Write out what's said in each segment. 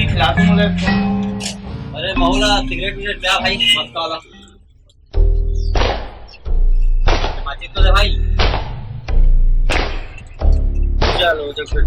बीड़ी खिला दूं मुझे। अरे मौला सिगरेट विगरेट क्या भाई मस्त वाला माचिस तो दे भाई। चलो जब फिर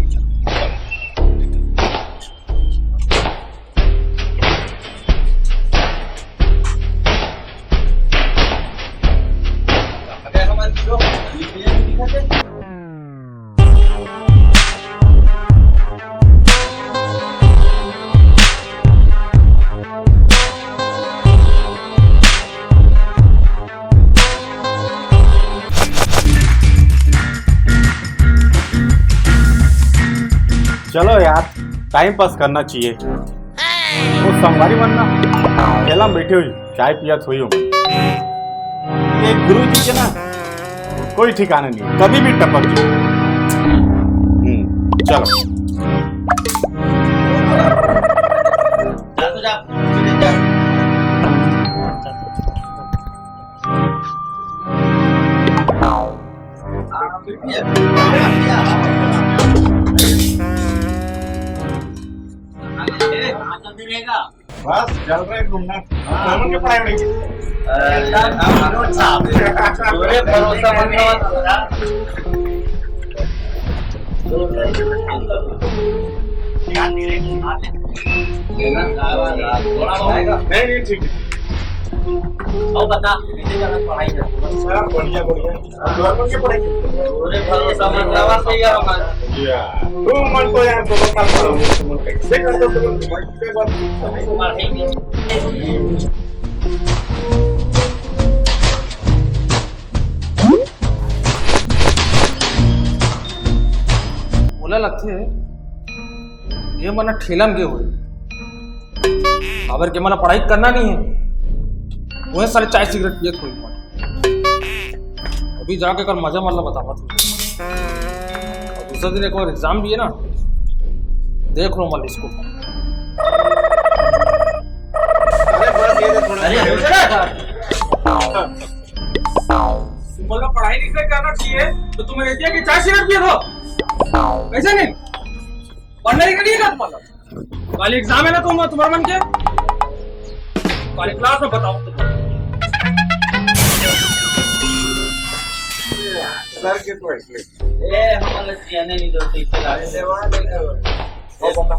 चलो यार, टाइम पास करना चाहिए। वो संगवारी बनना ठेला में बैठे हुई चाय पियत हुई हूँ। ये गुरु जी के ना कोई ठिकाना नहीं, कभी भी टपक जाए। चलो बस चल रहे घूमना के पढ़ाई में भरोसा नहीं ठीक है। और बता पढ़ाई बढ़िया बढ़िया गवर्नमेंट की पढ़ाई भरोसा मतलब सही है हमारा तू मन को यार दोनों साल पढ़ो कैसे कर दो के बाद बोला लगते ये मना ठेला में गए हुए खबर के मना पढ़ाई करना नहीं है, वह सारे चाय सिगरेट पिए थोड़ी अभी जाके कर मजा मतलब बतावा और दूसरा दिन एक और एग्जाम भी है ना, देख लो मल इसको। मतलब पढ़ाई लिखाई करना चाहिए तो तुम्हें रहती है कि चाय सिगरेट पिए दो, कैसे नहीं पढ़ने के लिए ना तुम्हारा कल एग्जाम है ना तुम्हारा मन के कल क्लास में बताओ सर के तो ए हमारे सियाने नहीं दो ठीक से लाए देवा नहीं हो बाबा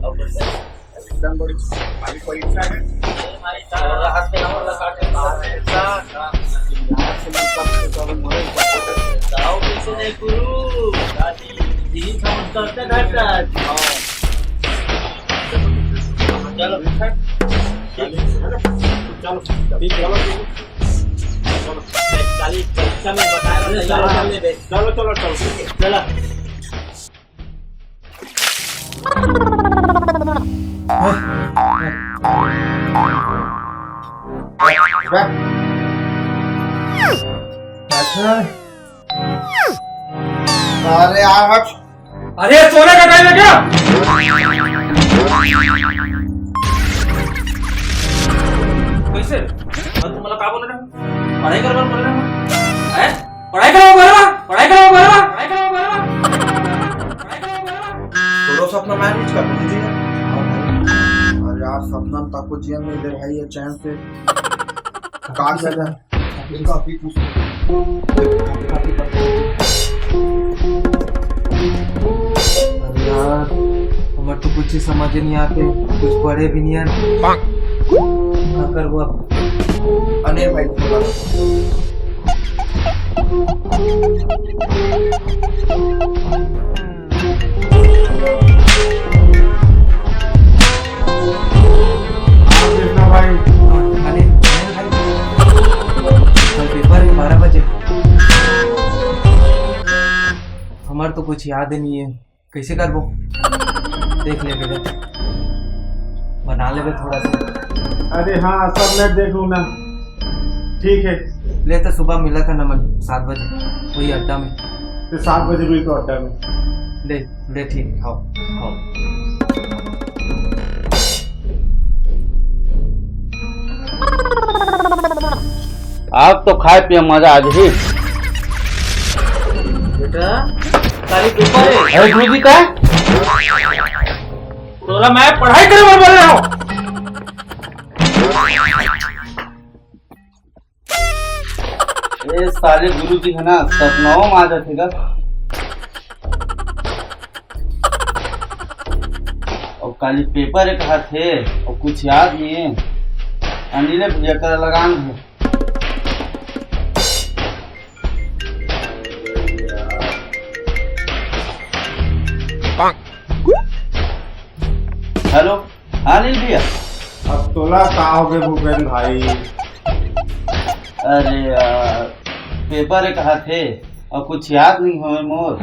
अब एकदम बड़ी भारी परीक्षा है। हमारी सारा हाथ पे नंबर लगा के जाओ किसी ने गुरु दादी जी हम करते घाटा चलो चलो ठीक चलो चलो 40 परीक्षा में बताया चलो चलो चलो चला अरे यार अरे सोने का टाइम है क्या? कैसे तुम्हाला काय बोल रहे हो? पढ़ाई करवा बोल रहे हो हैं? पढ़ाई करो बरवा पढ़ाई करो बरवा पढ़ाई करो बरवा पढ़ाई करो बरवा थोड़ा सा अपना मैनेज कर दीजिए। अरे यार सपना ताको जीवन में इधर भाई है चैन से काट लगा काफी कुछ यार हमें तो कुछ ही समझ नहीं आते, कुछ पढ़े भी नहीं है क्या कर वो अनिल भाई को बोला भाई पेपर है 12 बजे। हमारे तो कुछ याद ही नहीं है, कैसे कर वो देख ले बेटा बना ले थोड़ा सा। अरे हाँ सब मैं देख लूँ ना, ठीक है। ले तो सुबह मिला था नमन 7 बजे वही अड्डा में, तो 7 बजे भी तो अड्डा में ले ले ठीक हाँ हाँ। आप तो खाए पिए मजा आज ही बेटा तारीख ऊपर है अरे गुरुजी का बोला मैं पढ़ाई करे मैं बोल रहा हूँ। ये सारे गुरु जी है ना सपनाओं में आ जाते का। और काली पेपर एक हाथ है और कुछ याद नहीं है। अनिल भैया का लगान है। हेलो हाँ अनिल भैया। अब तोला का हो गए भूपेन भाई? अरे यार पेपर एक हाथ है और कुछ याद नहीं हो मोर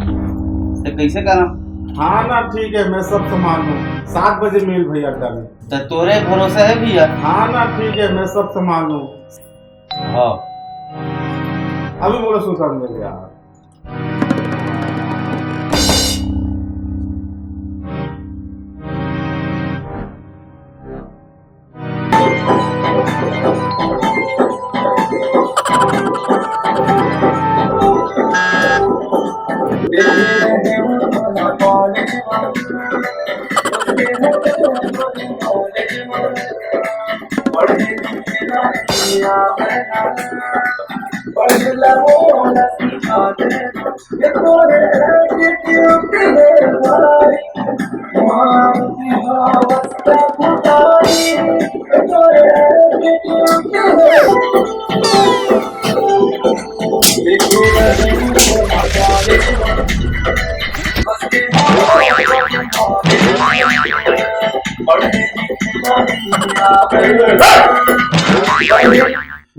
तो कैसे करा? हाँ ना ठीक है, मैं सब संभाल लूँ। 7 बजे मिल भैया अड्डा में। तो तोरे भरोसा है भैया? हाँ ना ठीक है, मैं सब संभाल लूँ। हाँ अभी बोलो सुकर मिल यार।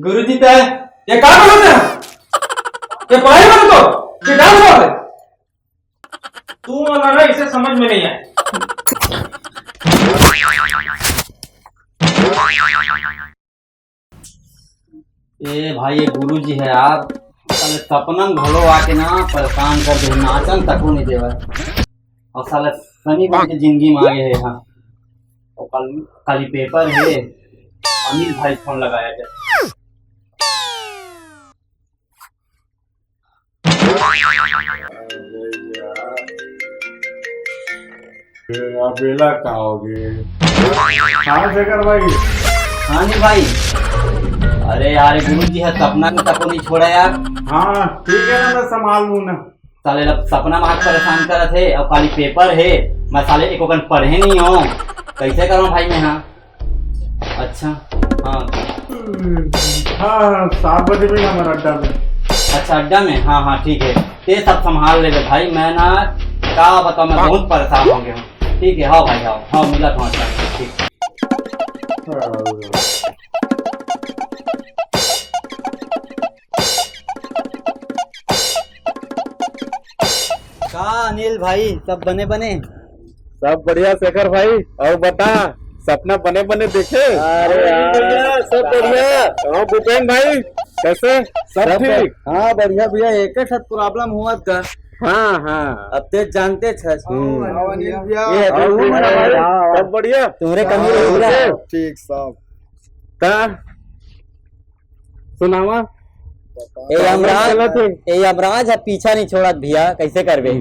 गुरु जी पे ये काम करते हैं, ये पढ़ाई मत तो ये डांस करते तू ना इसे समझ में नहीं आया। ए भाई ये गुरु जी है यार। साले सपना में घलो आके ना परेशान कर दे, नाचन तक नहीं देवा। और साले सनी बन के जिंदगी में आगे है यहाँ। और कल पेपर है। अनिल भाई फोन लगाया जाए। बेला का हो गए? कहाँ से कर भाई? हाँ नहीं भाई। अरे यार गुरु जी है सपना में तक नहीं छोड़ा यार। हाँ ठीक है ना, मैं संभाल लूँ ना। साले सपना में आके परेशान कर थे और खाली पेपर है। मैं साले एक वक्त पढ़े नहीं हूँ, कैसे करूँ भाई मैं? हाँ अच्छा हाँ हाँ 7 बजे भी हमारा अड्डा में। अच्छा अड्डा में। हाँ हाँ ठीक है, ते सब संभाल ले भाई। मैं ना क्या बताऊँ, मैं बहुत परेशान हो गया हूँ। ठीक है हाँ भाई हाँ हाँ मिला था ठीक। का अनिल भाई सब बने बने? सब बढ़िया शेखर भाई। और बता सपना बने बने देखे? अरे यार सब बढ़िया। हाँ भूपेन भाई कैसे? सब ठीक? हाँ बढ़िया भैया। एक छत प्रॉब्लम हुआ था। हाँ हाँ अब ते जानते छे सब बढ़िया। तुम्हारे कमी ठीक सब। का सुनावा? यमराज है पीछा नहीं छोड़ा भैया, कैसे करबे?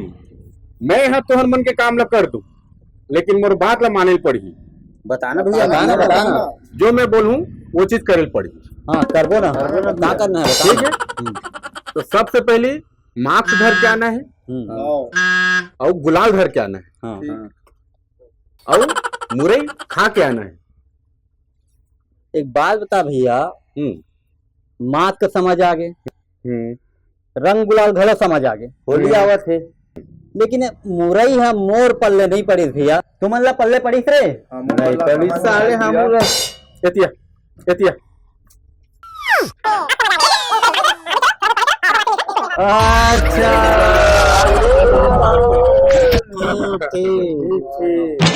मैं यहाँ तोहर मन के काम ला कर दूं, लेकिन मोर बात ला माने पड़ी। बताना भैया, बताना जो मैं बोलूं वो चीज करे पड़ी। हाँ करबो ना, क्या करना है? ठीक है तो सबसे पहले मास्क धर के आना है और गुलाल धर के आना है और मुरई खा के आना है। एक बात बता भैया, मास्क समझ आ गए, रंग गुलाल घलो समझ आ गए, होली आवत है, लेकिन मुरई है मोर पल्ले नहीं पड़ी भैया। तुमन ला पल्ले पड़ी रे? नहीं पड़ी साले हम एतिया एतिया। अच्छा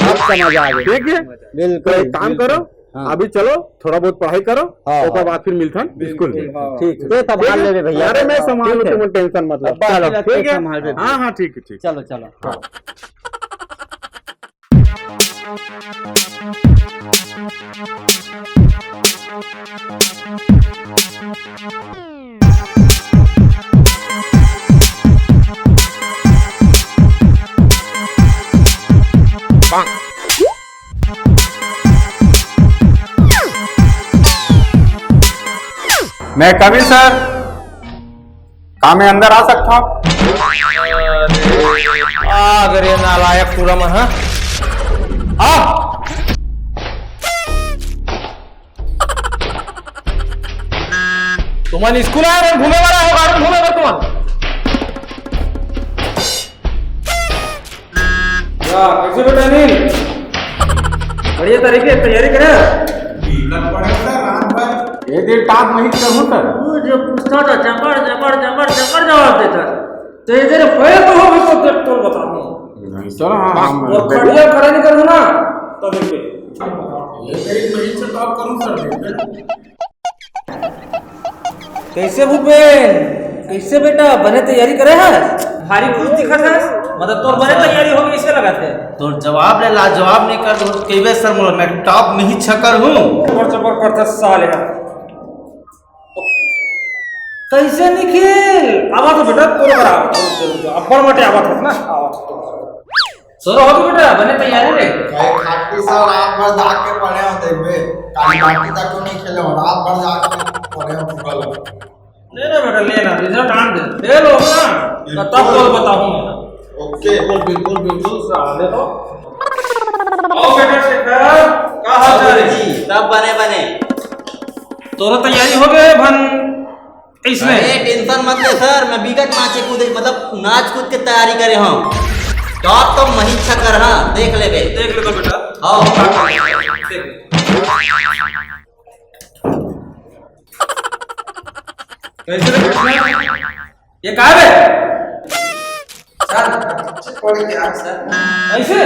अब समझ आ गए। ठीक है बिल्कुल। एक काम करो, अभी चलो थोड़ा बहुत पढ़ाई करो, उसके बाद फिर मिलता स्कूल में। ठीक है संभाल ले भैया। अरे मैं संभाल लूं, तुम टेंशन मत लो। चलो ठीक है। हाँ हाँ ठीक है ठीक। चलो चलो हाँ। मैं कभी सर काम में अंदर आ सकता हूँ? अगर ये नालायक पूरा मन है तुम्हारे स्कूल आया घूमे वाला हो गार्डन घूमेगा तुम्हारे कैसे बेटा नील बढ़िया तरीके तैयारी करे ये देर टाप नहीं करूँ सर। वो जो पूछता था जबर जबर जबर जबर जवाब देता तो ये तेरे फेल तो हो भी तो देख तो बताऊं चलो हाँ वो खड़िया खड़ा नहीं करूँ ना तो देखिए कैसे भूपेन कैसे बेटा बने तैयारी करे है भारी खुश दिखा था मतलब तो बने तैयारी हो गई इसे लगाते तो जवाब ले लाजवाब नहीं कर दो कई बार सर बोला मैं टॉप में ही छकर हूँ। जबर जबर करता साले कैसे निखिल आवाज तो बेटा तोड़ कर अब बड़ मोटे आवाज है ना आवाज तो सर हो गई बेटा बने तैयारी रे खाटी साहब रात भर जाग के पढ़े होते हुए बाकी तक तो नहीं खेले हो रात भर जाग के पढ़े हो फुटबॉल ले ना बेटा ले ना रिजल्ट आन दे फेल हो ना तब तो बताऊंगा ओके बिल्कुल साले तो आओ बेटा शेखर का हाल चाल है जी सब बने बने तोरा तैयारी हो गए भन इसमें टेंशन मत ले सर मैं बिगट नाचे कूदे मतलब नाच कूद के तैयारी करे हम टॉप तो मही छकर हाँ देख ले बे देख ले तो बेटा आओ कैसे रे कृष्णा ये कहाँ है सर पढ़ के आ सर ऐसे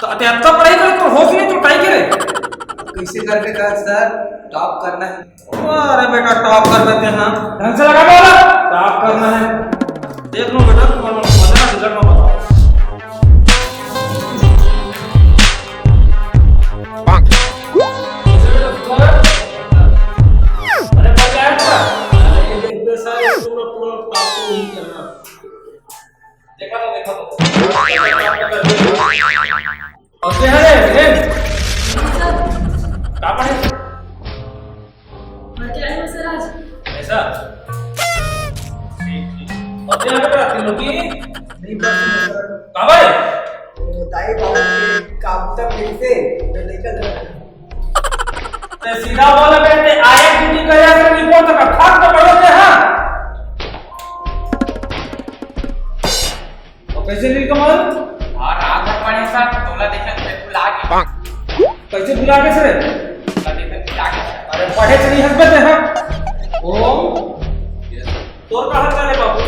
तो अब तो पढ़ाई कर तो होश नहीं तो काई करे कैसे करके कर सर टॉप करना है अरे बेटा टॉप कर देते हैं हाँ ढंग से लगा बोला टॉप करना है देख लो बेटा तुम्हारा मजा रिजल्ट में बताओ अरे क्या है इतने सारे पूरा पूरा टॉप को ही करना देखा तो और क्या है क्या पढ़े ऐसा ठीक और क्या बेटा तिलोकी नहीं बस कब है ताई बाबू के काम तक लिखते मैं लेकर ते सीधा बोला बेटे आए ड्यूटी कर या फिर रिपोर्ट का खास तो पढ़ोगे हां और कैसे नील कमल और रात भर पढ़े सर तोला देखे तो भुला के कैसे भुला के सर तोला देखे भुला के अरे पढ़े से नहीं हंसबे हैं ओ तोर का हाल चले बाबू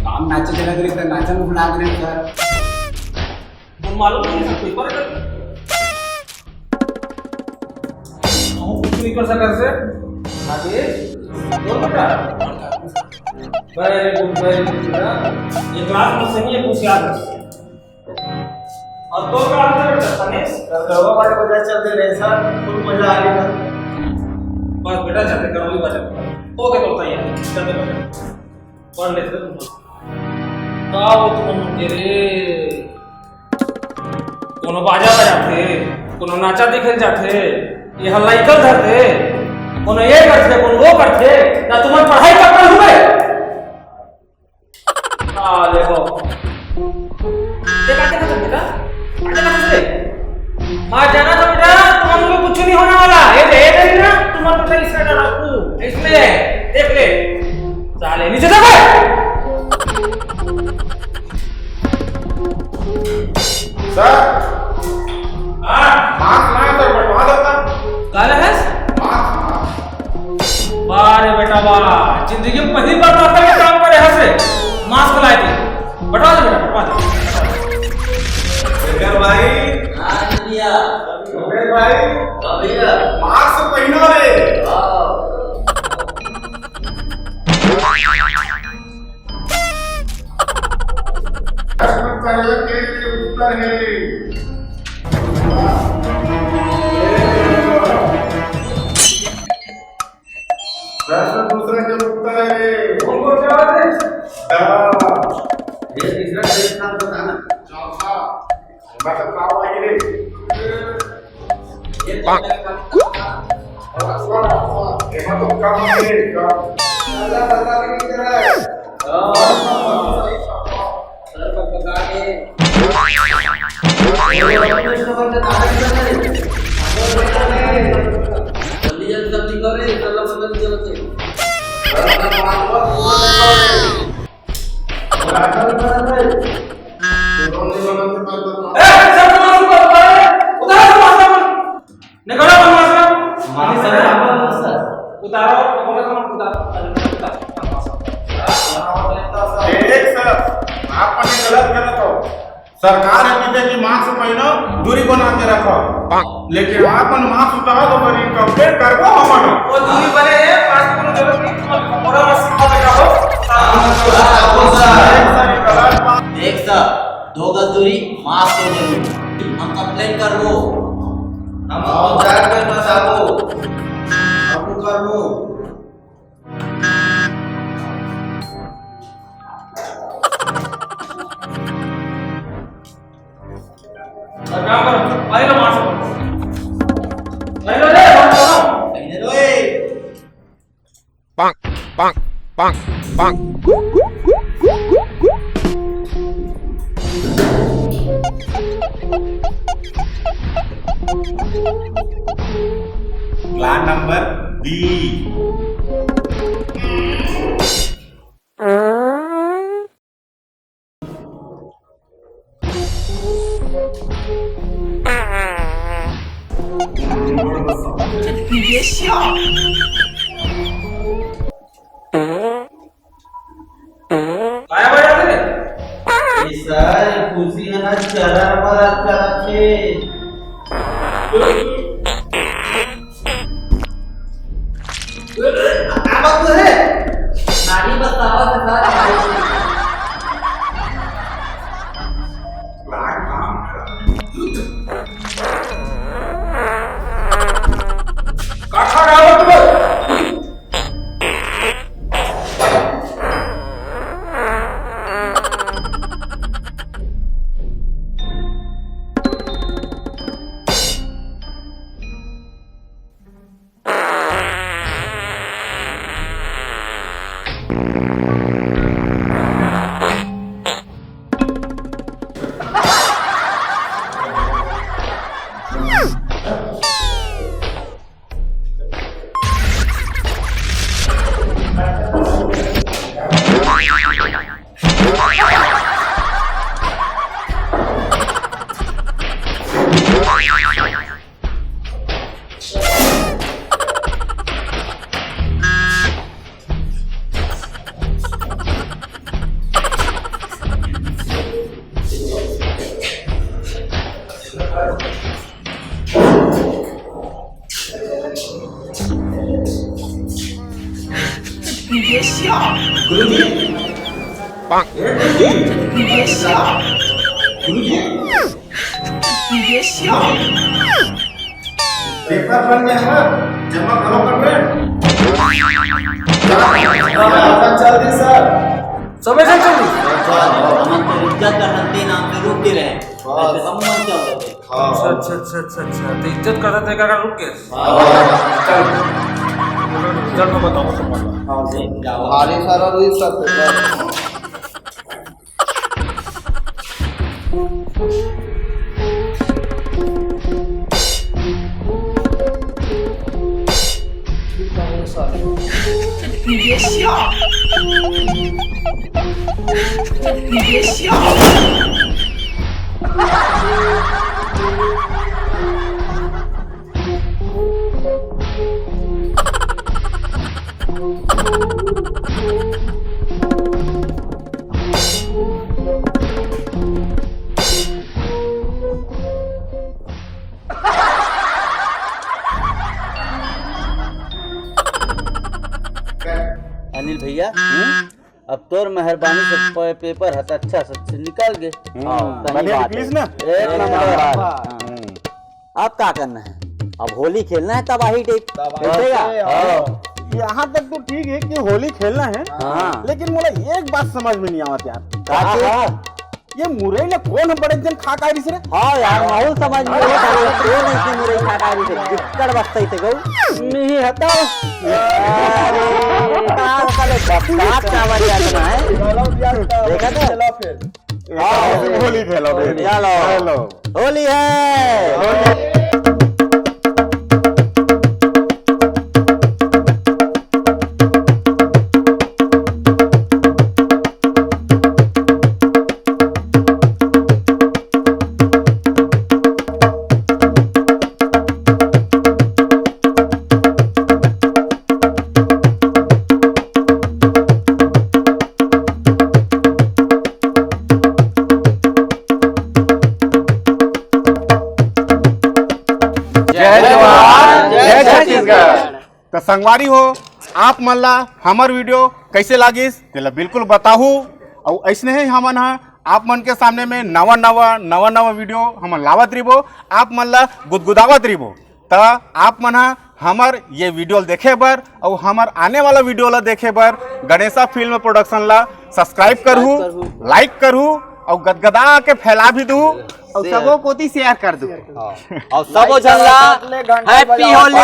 काम नाचे चला गए तो नाचन में बुला रहे सर तुम मालूम नहीं है पेपर कर कुछ नहीं कर सका से आगे बोल बेटा वेरी गुड बेटा ये क्लास में सही है कुछ याद रख और तो का हाल है बेटा सनेश करवा वाले बजा चलते रहे सर फुल मजा आ गया बस बेटा चलते करो भी बजा हो गया तो तैयार चलते बेटा पढ़ लेते का वो तुम रे कोनो बाजा बजाते कोनो नाचा देखे जाते ये हल्ला इकल धरते कोनो ये करते कोनो वो करते ना तुम्हारी पढ़ाई कर हुए आले हो देखा देखा बेटा देखा से मां जाना था बेटा तुम लोग कुछ नहीं होने वाला ये दे ना तुम्हारा तो इसका रखू इसलिए देख ले साले नीचे देखो सर हां मार्क्स लाए तो बढ़वा देता। काला है बारे बेटा वाह जिंदगी में पहली बार तो ये काम करे हंसे मास्क लाए थे बटवा दे बेटा बटवा दे शेखर भाई हाँ भैया शेखर भाई भैया मार्क्स पहनो रे प्रश्न पहले के लिए उत्तर है प्रश्न दूसरे के उत्तर है कौन कौन से बात है ये तीसरा स्थान बताना चौथा मतलब काव आई रे ये और देखा तो काम है का अल्लाह बता के नहीं रहा है सर पका के जल्दी जल्दी सब्जी करे चलो बदल चलते सब मासू को उतारो मासू निकालो मासू हमारे सर आप सर उतारो बोले सामान उतारो एक सर आपने गलत करत हो सरकार है कि मास्क पहनो दूरी बना के रखो लेकिन आपन मास्क उतारो तो बनी कंप्लेंट करबो हमन वो दूरी बने है पास को जरूरत नहीं तुम मोरा मत सिखा बेटा हो देख सर 2 गज दूरी मास्क तो जरूर हम कंप्लेन कर लो हम पंचायत में बसाबो आपको कर लो काम करो पहले मासू पहले ले मासू पहले लो ए प्लान नंबर बी काय बडा रे सर कुर्सी है ना चरा पर रखे अब तो है नानी बतावा के साथ प्लान काम काठा डालो तुम पेपर बन गया है जमा करो कंप्लेंट जल्दी सर समय से जल्दी हम तो इज्जत करते नाम पे रुक के रहे ऐसे हम मन चल रहे अच्छा तो इज्जत कर रहे थे का रुक के चल मैं बताऊं तुमको भारी सारा रुई सर पेपर अनिल भैया अब तोर मेहरबानी से पेपर हत अच्छा से निकल गए प्लीज ना एक नंबर अब क्या करना है अब होली खेलना है तबाही टाइप यहाँ तक तो ठीक है कि होली खेलना है हाँ। लेकिन मुझे एक बात समझ में नहीं आवत यार ये मुरई ने कौन हम बड़े जन खा कारिस रे? हाँ यार माहौल समझ में ये कौन ऐसे मुरई खा कारिस रे जिक्कड़ बस्ता से गऊ नहीं हटा अरे का साले बकवास चावल जाना है देखा तो होली खेलो चलो होली है तो संगवारी हो आप मन ला हमार वीडियो कैसे लागिस तेला बिल्कुल बताहू और ऐसने ही हमन हा आप मन के सामने में नवा वीडियो हम लावत रिबो आप मन ला गुदगुदावत रिबो तो आप मन हा हमार ये वीडियो देखे बर और हमार आने वाला वीडियो ला देखे बर गणेशा फिल्म प्रोडक्शन ला सब्सक्राइब करहू लाइक करहू और गदगदा के फैला भी दू और सबो कोती शेयर कर दू और सबो झल्ला हैप्पी होली